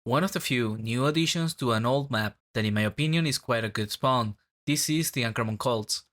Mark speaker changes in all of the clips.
Speaker 1: One of the few new additions to an old map that in my opinion is quite a good spawn. This is the Ankrahmun cults.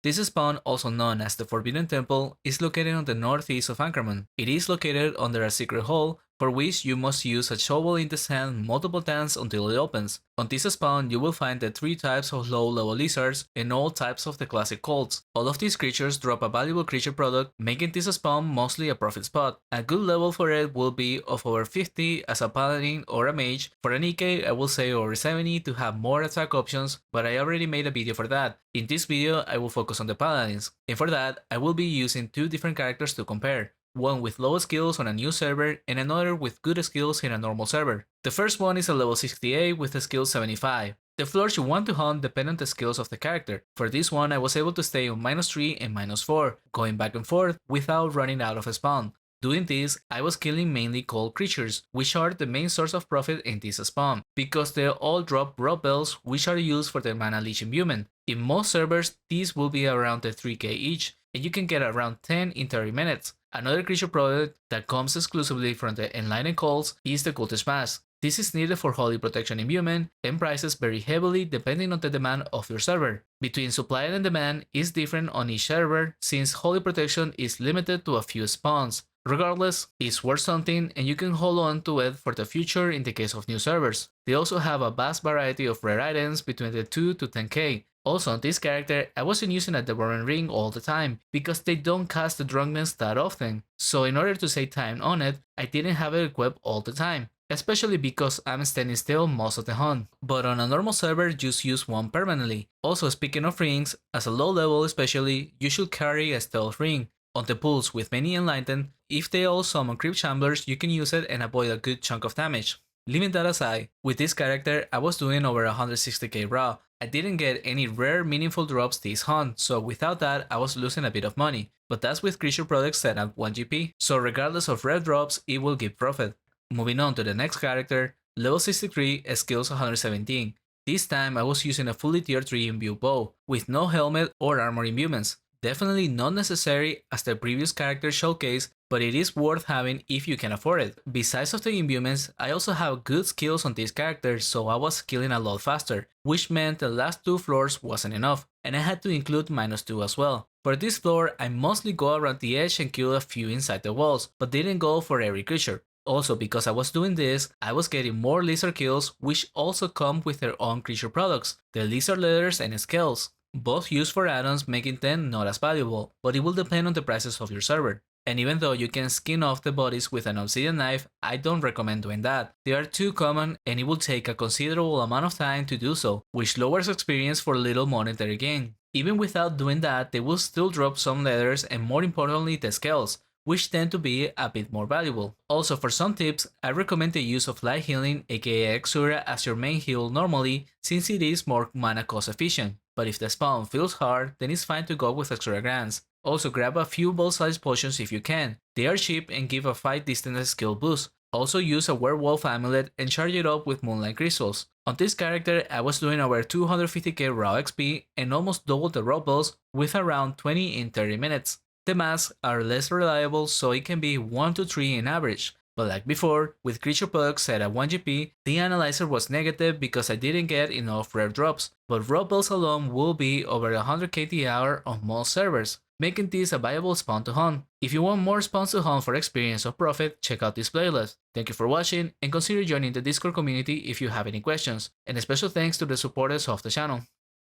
Speaker 1: This spawn, also known as the Forbidden Temple, is located on the northeast of Ankrahmun. It is located under a secret hole, for which you must use a shovel in the sand multiple times until it opens. On this spawn, you will find the 3 types of low-level lizards and all types of the classic cults. All of these creatures drop a valuable creature product, making this spawn mostly a profit spot. A good level for it will be of over 50 as a paladin or a mage. For an EK, I will say over 70 to have more attack options, but I already made a video for that. In this video, I will focus on the paladins, and for that, I will be using 2 different characters to compare. One with low skills on a new server and another with good skills in a normal server. The first one is a level 68 with a skill 75. The floors you want to hunt depend on the skills of the character. For this one, I was able to stay on -3 and -4, going back and forth without running out of spawn. Doing this, I was killing mainly cold creatures, which are the main source of profit in this spawn, because they all drop raw bells which are used for their mana leech imbuement. In most servers, these will be around the 3k each, and you can get around 10 in 30 minutes. Another creature product that comes exclusively from the Enlightened Cults is the Cultist Mask. This is needed for Holy Protection imbuement and prices vary heavily depending on the demand of your server. Between supply and demand is different on each server since Holy Protection is limited to a few spawns. Regardless, it's worth something and you can hold on to it for the future in the case of new servers. They also have a vast variety of rare items between the 2 to 10k. Also on this character, I wasn't using a Devouring Ring all the time, because they don't cast the drunkenness that often, so in order to save time on it, I didn't have it equipped all the time, especially because I'm standing still most of the hunt. But on a normal server, just use one permanently. Also speaking of rings, as a low level especially, you should carry a stealth ring. On the pools with many enlightened, if they all summon creep chamblers, you can use it and avoid a good chunk of damage. Leaving that aside, with this character I was doing over 160k raw. I didn't get any rare meaningful drops this hunt, so without that I was losing a bit of money, but that's with creature products set at 1 GP, so regardless of rare drops it will give profit. Moving on to the next character, level 63, skills 117. This time I was using a fully tier 3 imbue bow, with no helmet or armor imbuements. Definitely not necessary as the previous character showcase, but it is worth having if you can afford it. Besides of the imbuements, I also have good skills on this character, so I was killing a lot faster, which meant the last 2 floors wasn't enough, and I had to include -2 as well. For this floor, I mostly go around the edge and kill a few inside the walls, but didn't go for every creature. Also, because I was doing this, I was getting more lizard kills, which also come with their own creature products, the lizard leathers and scales. Both used for add-ons, making them not as valuable, but it will depend on the prices of your server. And even though you can skin off the bodies with an obsidian knife, I don't recommend doing that. They are too common and it will take a considerable amount of time to do so, which lowers experience for little monetary gain. Even without doing that, they will still drop some leathers and more importantly the scales, which tend to be a bit more valuable. Also, for some tips, I recommend the use of light healing aka Exura as your main heal normally, since it is more mana cost efficient. But if the spawn feels hard, then it's fine to go with extra grants. Also grab a few ball-sized potions if you can. They are cheap and give a 5 distance skill boost. Also use a werewolf amulet and charge it up with moonlight crystals. On this character I was doing over 250k raw XP and almost double the raw balls with around 20 in 30 minutes. The masks are less reliable, so it can be 1 to 3 in average. But like before, with creature products set at 1 GP, the analyzer was negative because I didn't get enough rare drops, but raw bells alone will be over 100k the hour on most servers, making this a viable spawn to hunt. If you want more spawns to hunt for experience or profit, check out this playlist. Thank you for watching and consider joining the Discord community if you have any questions, and a special thanks to the supporters of the channel.